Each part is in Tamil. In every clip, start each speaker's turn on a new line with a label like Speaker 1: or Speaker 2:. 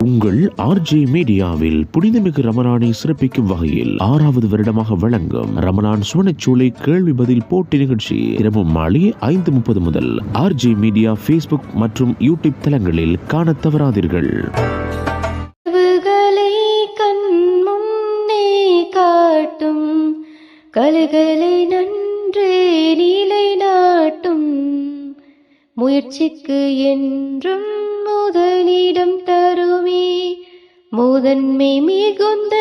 Speaker 1: உங்கள் ஆர்ஜே மீடியாவில் புனிதமிகு ரமலானை சிறப்பிக்கும் வகையில் 6வது வருடமாக வழங்கும் ரமலான் சுவனச்சூளை கேள்வி பதில் போட்டி நிகழ்ச்சி தினமும் மாலை 5:30 முதல் ஆர்ஜே மீடியா Facebook மற்றும் யூடியூப் தளங்களில் காண தவறாதீர்கள்.
Speaker 2: காட்டும் கலைகளை நன்றே நீலை நாட்டும் முயற்சிக்கு என்றும் முதலிடம் தருமே முதன்மை மிகுந்த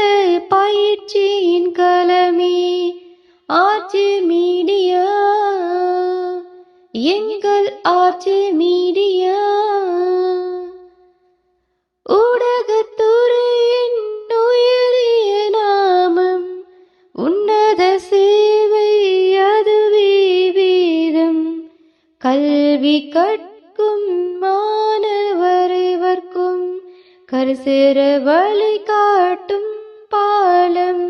Speaker 2: பயிற்சியின் களமே ஆர்ஜே மீடியா எங்கள் ஆர்ஜே மீடியா ஊடகத்துறையின் உயரிய நாமம் உன்னத சேவை அதுவே வேதம் கல்வி கற்கும் மாணவரைவர்க்கும் கருசேர வழி காட்டும் பாலம்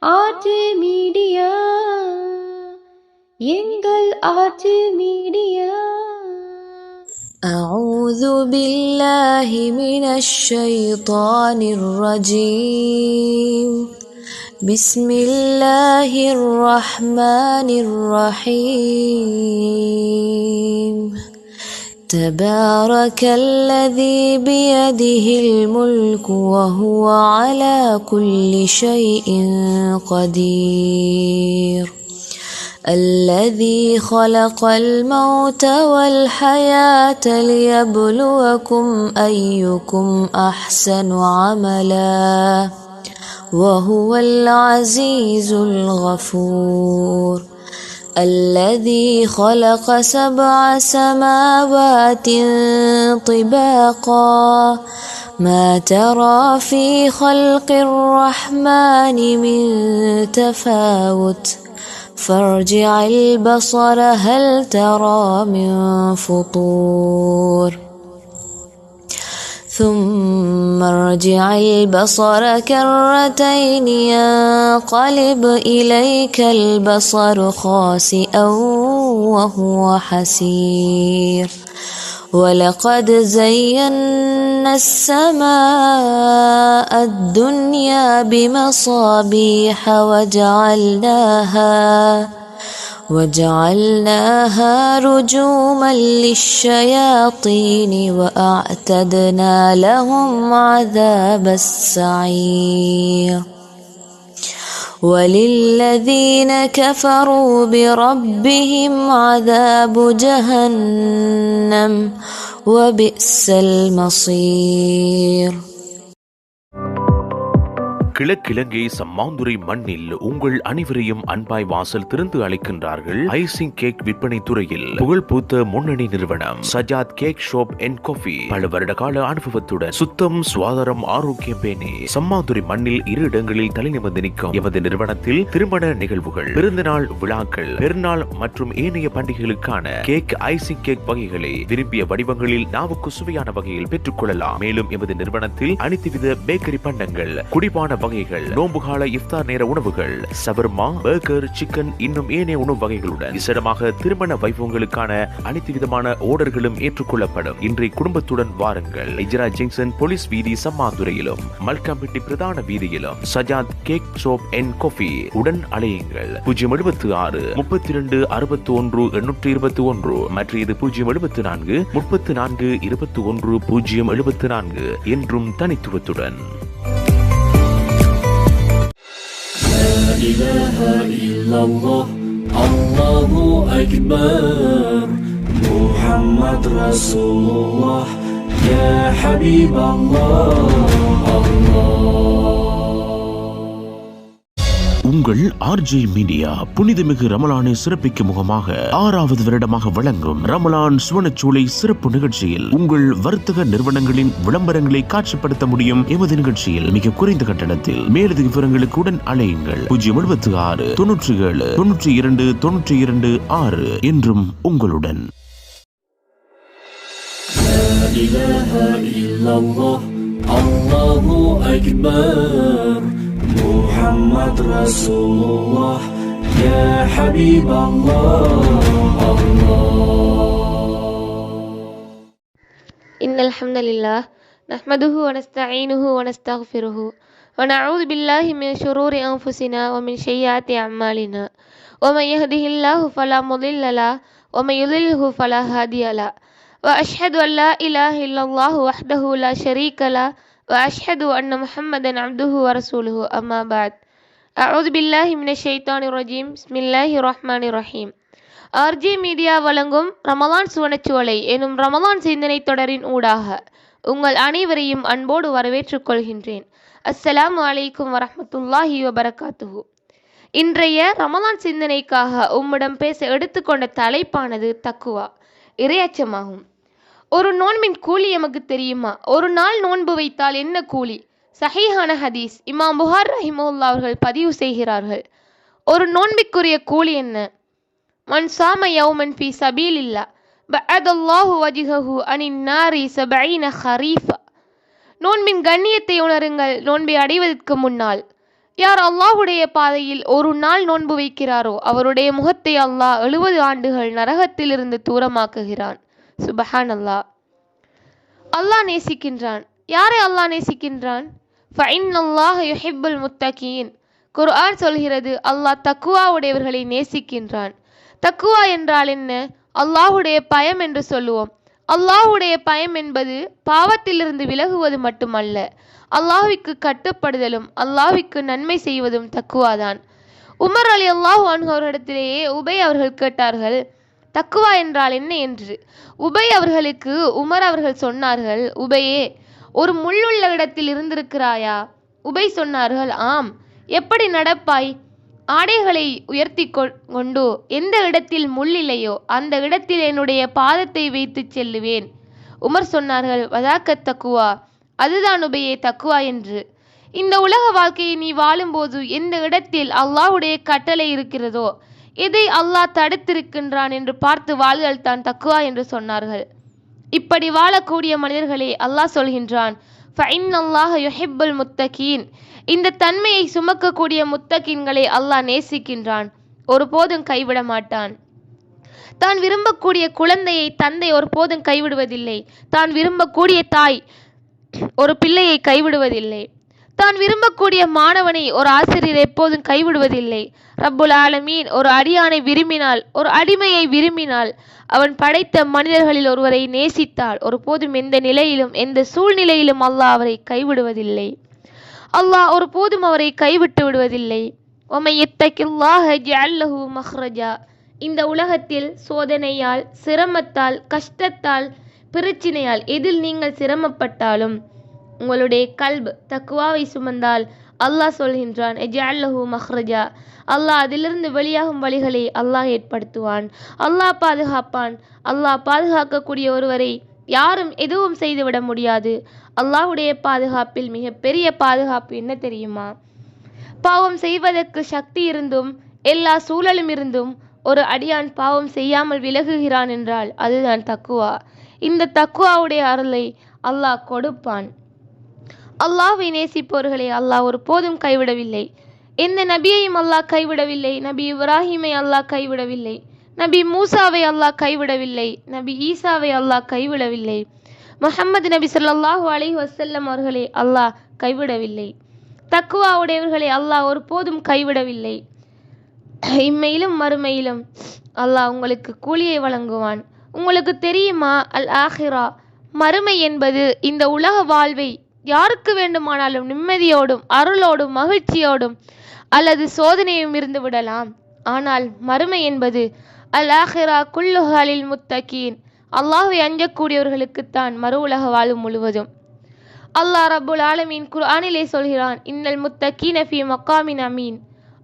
Speaker 2: ஆர்ஜே மீடியா எங்கள் ஆர்ஜே மீடியா.
Speaker 3: أعوذ بالله من الشيطان الرجيم بسم الله الرحمن الرحيم تبارك الذي بيده الملك وهو على كل شيء قدير الذي خلق الموت والحياة ليبلوكم أيكم أحسن عملا وهو العزيز الغفور الذي خلق 7 سماوات طباقا ما ترى في خلق الرحمن من تفاوت فارجع البصر هل ترى من فطور ثم ارجع البصر كرتين ينقلب إليك البصر خاسئا وهو حسير ولقد زينا السماء الدنيا بمصابيح وجعلناها رجوما للشياطين وأعتدنا لهم عذاب السعير وللذين كفروا بربهم عذاب جهنم وبئس المصير.
Speaker 1: கிழக்கிழங்கை சம்மாந்துறை மண்ணில் உங்கள் அனைவரையும் அன்பாய் வாசல் திறந்து அழைக்கின்றார்கள். ஐசிங் கேக் விற்பனை துறையில் புகழ்பூத்த முன்னணி நிறுவனம் Sajjad cake shop and coffee. பல வருட கால அனுபவத்துடன் சுத்தம், சுகாதாரம், ஆரோக்கியம் பேணி சம்மாந்துறை மண்ணில் 2 இடங்களில் தலைநிமிர்ந்து நிற்கும் எமது நிறுவனத்தில் திருமண நிகழ்வுகள், பிறந்தநாள் விழாக்கள், பெருநாள் மற்றும் ஏனைய பண்டிகைகளுக்கான கேக், ஐசிங் கேக் வகைகளை விரும்பிய வடிவங்களில் நாவுக்கு சுவையான வகையில் பெற்றுக் கொள்ளலாம். மேலும் எமது நிறுவனத்தில் அனைத்து வித பேக்கரி பண்டங்கள், குடிபான வகைகள், நோம்புகால இஃப்தார் நேர உணவுகள், சவர்மா, பர்கர், சிக்கன் இன்னும் ஏனைய உணவு வகைகளுடன் விசேடமாக திருமண வைபவங்களுக்கான அனைத்து விதமான ஆர்டர்களும் ஏற்றுக்கொள்ளப்படும். இன்றைய குடும்பத்துடன் வாருங்கள். இஜரா ஜங்ஷன் போலீஸ் வீதி சம்மாந்துறையிலும் மல்காம்பிட்டி பிரதான வீதியிலும் Sajath cake shop and coffee உடன் அலையுங்கள். 076 32 61 821 மற்றும் இது 074 34 21 074 என்றும் தனித்துவத்துடன்.
Speaker 4: لا إله إلا الله الله أكبر محمد رسول الله يا حبيب الله
Speaker 1: உங்கள் ஆர்ஜே மீடியா புனிதமிகு ரமலானை சிறப்பிக்கும் முகமாக 6வது வருடமாக வழங்கும் ரமலான் சுவனச்சூளை சிறப்பு நிகழ்ச்சியில் உங்கள் வர்த்தக நிறுவனங்களின் விளம்பரங்களை காட்சிப்படுத்த முடியும். எமது நிகழ்ச்சியில் மிக குறைந்த கட்டணத்தில் மேலதிக விவரங்களுக்கு உடன் அழையுங்கள். 076 97 92 92 6 என்றும் உங்களுடன்.
Speaker 4: لا إله إلا الله الله أكبر محمد رسول الله يا حبيب الله
Speaker 2: إن الحمد لله
Speaker 5: نحمده ونستعينه ونستغفره ونعوذ بالله من شرور أنفسنا ومن سيئات أعمالنا ومن يهده الله فلا مضل له ومن يضلله فلا هادي له وأشهد أن لا إله إلا الله وحده لا شريك له وأشهد أن محمدا عبده ورسوله أما بعد أعوذ بالله من الشيطان الرجيم بسم الله الرحمن الرحيم. ஆர்ஜே மீடியா வழங்கும் ரமலான் சுவனச்சுவலை எனும் ரமலான் சிந்தனை தொடரின் ஊடாக உங்கள் அனைவரையும் அன்போடு வரவேற்றுக் கொள்கின்றேன். அஸ்ஸலாமு அலைக்கும் வரஹ்மத்துல்லாஹி வபரகாத்துஹு. இன்றைய ரமலான் சிந்தனைக்காக உம்மிடம் பேச எடுத்துக்கொண்ட தலைப்பானது தக்குவா, இறையச்சமாகும். ஒரு நோன்பின் கூலி எமக்கு தெரியுமா? ஒரு நாள் நோன்பு வைத்தால் என்ன கூலி? சஹீஹான ஹதீஸ். இமாம் புகார் ரஹிமஹுல்லாஹ் அவர்கள் பதிவு செய்கிறார்கள். ஒரு நோன்பிற்குரிய கூலி என்ன? மன் சாம யௌமன் ஃபீ சபீலில்லாஹ் பஅதல்லாஹு வஜ்ஹஹு அனின் நாரி 70 ஹரீஃபா. நோன்பின் கண்ணியத்தை உணருங்கள். நோன்பை அடைவதற்கு முன்னால் யார் அல்லாஹுடைய பாதையில் ஒரு நாள் நோன்பு வைக்கிறாரோ அவருடைய முகத்தை அல்லாஹ் 70 ஆண்டுகள் நரகத்திலிருந்து தூரமாக்குகிறான். சுபஹானல்லாஹ். அல்லாஹ் நேசிக்கின்றான். யாரை அல்லாஹ் நேசிக்கின்றான்? ஃபஇன்னல்லாஹ யுஹிப்புல் முத்தகீன். குர்ஆன் சொல்கிறது, அல்லாஹ் தக்குவா உடையவர்களை நேசிக்கின்றான். தக்குவா என்றால் என்ன? அல்லாஹுடைய பயம் என்று சொல்லுவோம். அல்லாஹுடைய பயம் என்பது பாவத்திலிருந்து விலகுவது மட்டுமல்ல, அல்லாஹ்விற்கு கட்டுப்படுதலும் அல்லாஹ்விற்கு நன்மை செய்வதும் தக்குவாதான். உமர் அலி அல்லாஹு அன்ஹு அவர்களிடத்திலேயே உபை அவர்கள் கேட்டார்கள், தக்குவா என்றால் என்ன என்று. உபை அவர்களுக்கு உமர் அவர்கள் சொன்னார்கள், உபையே, ஒரு முள்ளுள்ள இடத்தில் இருந்திருக்கிறாயா? உபை சொன்னார்கள், ஆம். எப்படி நடப்பாய்? ஆடைகளை உயர்த்தி கொண்டு எந்த இடத்தில் முள் இல்லையோ அந்த இடத்தில் என்னுடைய பாதத்தை வைத்து செல்லுவேன். உமர் சொன்னார்கள், வதாக்க தக்குவா, அதுதான் உபையே தக்குவா என்று. இந்த உலக வாழ்க்கையை நீ வாழும்போது எந்த இடத்தில் அல்லாஹுடைய கட்டளை இருக்கிறதோ, எதை அல்லாஹ் தடுத்திருக்கின்றான் என்று பார்த்து வாழ்தல் தான் தக்குவா என்று சொன்னார்கள். இப்படி வாழக்கூடிய மனிதர்களே அல்லாஹ் சொல்கின்றான், ஃபஇன்னல்லாஹ யுஹிப்புல் முத்தகீன். இந்த தன்மையை சுமக்கக்கூடிய முத்தகீன்களை அல்லாஹ் நேசிக்கின்றான், ஒருபோதும் கைவிட மாட்டான். தான் விரும்பக்கூடிய குழந்தையை தந்தை ஒருபோதும் கைவிடுவதில்லை. தான் விரும்பக்கூடிய தாய் ஒரு பிள்ளையை கைவிடுவதில்லை. தான் விரும்பக்கூடிய மாணவனை ஒரு ஆசிரியர் எப்போதும் கைவிடுவதில்லை. ரப்புல் ஆலமீன் ஒரு அடியானை விரும்பினால், ஒரு அடிமையை விரும்பினால், அவன் படைத்த மனிதர்களில் ஒருவரை நேசித்தால் ஒருபோதும் எந்த நிலையிலும் எந்த சூழ்நிலையிலும் அல்லாஹ் அவரை கைவிடுவதில்லை. அல்லாஹ் ஒருபோதும் அவரை கைவிட்டு விடுவதில்லை. ஒமை யத்தகில்லாஹ யஜ்அல் லஹு மக்ரஜா. இந்த உலகத்தில் சோதனையால், சிரமத்தால், கஷ்டத்தால், பிரச்சினையால் எதில் நீங்கள் சிரமப்பட்டாலும் உங்களுடைய கல்ப் தக்குவாவை சுமந்தால் அல்லாஹ் சொல்கின்றான், யஜ்அல் லஹு மக்ரஜா. அல்லாஹ் அதிலிருந்து வெளியாகும் வழிகளை அல்லாஹ் ஏற்படுத்துவான். அல்லாஹ் பாதுகாப்பான். அல்லாஹ் பாதுகாக்கக்கூடிய ஒருவரை யாரும் எதுவும் செய்துவிட முடியாது. அல்லாஹுடைய பாதுகாப்பில் மிகப்பெரிய பாதுகாப்பு என்ன தெரியுமா? பாவம் செய்வதற்கு சக்தி இருந்தும் எல்லா சூழலும் இருந்தும் ஒரு அடியான் பாவம் செய்யாமல் விலகுகிறான் என்றால் அதுதான் தக்குவா. இந்த தக்குவாவுடைய அருளை அல்லாஹ் கொடுப்பான். அல்லாஹ்வை நேசிப்பவர்களை அல்லாஹ் ஒரு போதும் கைவிடவில்லை. எந்த நபியையும் அல்லாஹ் கைவிடவில்லை. நபி இப்ராஹிமை அல்லாஹ் கைவிடவில்லை. நபி மூசாவை அல்லாஹ் கைவிடவில்லை. நபி ஈசாவை அல்லாஹ் கைவிடவில்லை. முஹம்மது நபி ஸல்லல்லாஹு அலைஹி வஸல்லம் அவர்களை அல்லாஹ் கைவிடவில்லை. தக்குவா உடையவர்களை அல்லாஹ் ஒரு போதும் கைவிடவில்லை. இம்மையிலும் மறுமையிலும் அல்லாஹ் உங்களுக்கு கூலியை வழங்குவான். உங்களுக்கு தெரியுமா, அல் ஆஹிரா, மறுமை என்பது இந்த உலக வாழ்வை யாருக்கு வேண்டுமானாலும் நிம்மதியோடும் அருளோடும் மகிழ்ச்சியோடும் அல்லது சோதனையும் இருந்து விடலாம். ஆனால் மறுமை என்பது அல் ஆஹிரா குல்லுஹாலில் முத்தகீன். அல்லாஹ்வை அஞ்சக்கூடியவர்களுக்குத்தான் மறு உலக வாழ்வு முழுவதும். அல்லாஹ் ரப்புல் ஆலமீன் குர்ஆனிலே சொல்கிறான், இன்னல் முத்தகீன ஃபீ மக்காமின் அமீன்.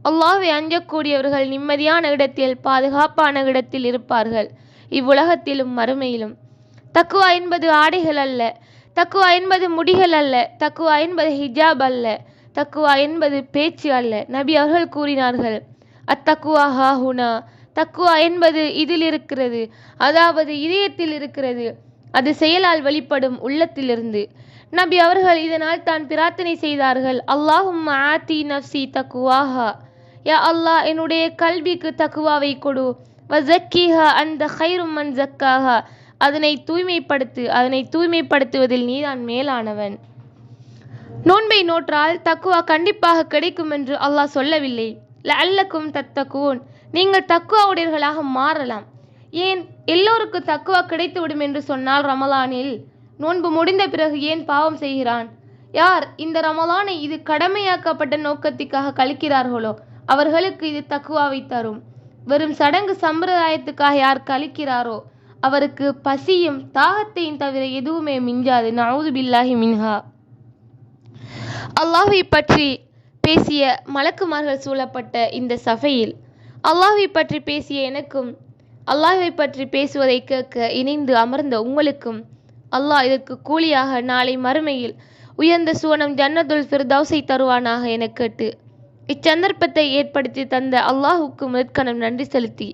Speaker 5: அல்லாஹ்வை அஞ்சக்கூடியவர்கள் நிம்மதியான இடத்தில், பாதுகாப்பான இடத்தில் இருப்பார்கள், இவ்வுலகத்திலும் மறுமையிலும். தக்குவா என்பது ஆடைகள் அல்ல. தக்குவா என்பது முடிகள் அல்ல. தக்குவா என்பது ஹிஜாப் அல்ல. தக்குவா என்பது பேச்சு அல்ல. நபி அவர்கள் கூறினார்கள், அத்தக்குவா ஹாஹுனா. தக்குவா என்பது இதில் இருக்கிறது, அதாவது இதயத்தில் இருக்கிறது. அது செயலால் வெளிப்படும் உள்ளத்திலிருந்து. நபி அவர்கள் இதனால் தான் பிரார்த்தனை செய்தார்கள், அல்லாஹும்ம ஆதி நஃப்சி தக்குவாஹா. யா அல்லாஹ், என்னுடைய கல்விக்கு தக்குவாவை கொடு. வஸக்கிஹா அன்த கைரும் மன் ஜக்காஹா. அதனை தூய்மைப்படுத்துவதில் நீதான் மேலானவன். நோன்பை நோற்றால் தக்குவா கண்டிப்பாக கிடைக்கும் என்று அல்லாஹ் சொல்லவில்லை. லஅல்லக்கும் தத்தகூன், நீங்கள் தக்குவா உடையவர்களாக மாறலாம். ஏன் எல்லோருக்கும் தக்குவா கிடைத்துவிடும் என்று சொன்னால் ரமலானில் நோன்பு முடிந்த பிறகு ஏன் பாவம் செய்கிறான்? யார் இந்த ரமலானை இது கடமையாக்கப்பட்ட நோக்கத்திற்காக கழிக்கிறார்களோ அவர்களுக்கு இது தக்குவாவை தரும். வெறும் சடங்கு சம்பிரதாயத்துக்காக யார் கழிக்கிறாரோ அவருக்கு பசியும் தாகத்தையும் தவிர எதுவுமே மிஞ்சாது. நஊது பில்லாஹி மின்ஹா. அல்லாஹ்வை பற்றி பேசிய மலக்குமார்கள் சூழப்பட்ட இந்த சபையில் அல்லாஹ்வை பற்றி பேசிய எனக்கும் அல்லாஹ்வை பற்றி பேசுவதை கேட்க இணைந்து அமர்ந்த உங்களுக்கும் அல்லாஹ் இதற்கு கூலியாக நாளை மறுமையில் உயர்ந்த சுவனம் ஜன்னத்துல் ஃபிர்தௌஸை தருவானாக என கேட்டு இச்சந்தர்ப்பத்தை ஏற்படுத்தி தந்த அல்லாஹுக்கு முதற்கணம் நன்றி செலுத்தி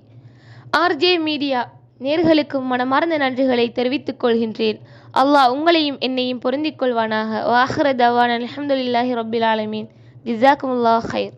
Speaker 5: ஆர்ஜே மீடியா நேர்களுக்கும் மனமார்ந்த நன்றிகளை தெரிவித்துக் கொள்கின்றேன். அல்லாஹ் உங்களையும் என்னையும் பொருந்திக் கொள்வானாக. வாஹிர தவானா அல்ஹம்துலில்லாஹி ரப்பில் ஆலமீன். ஜஸாக்குமுல்லாஹ் ஹைர்.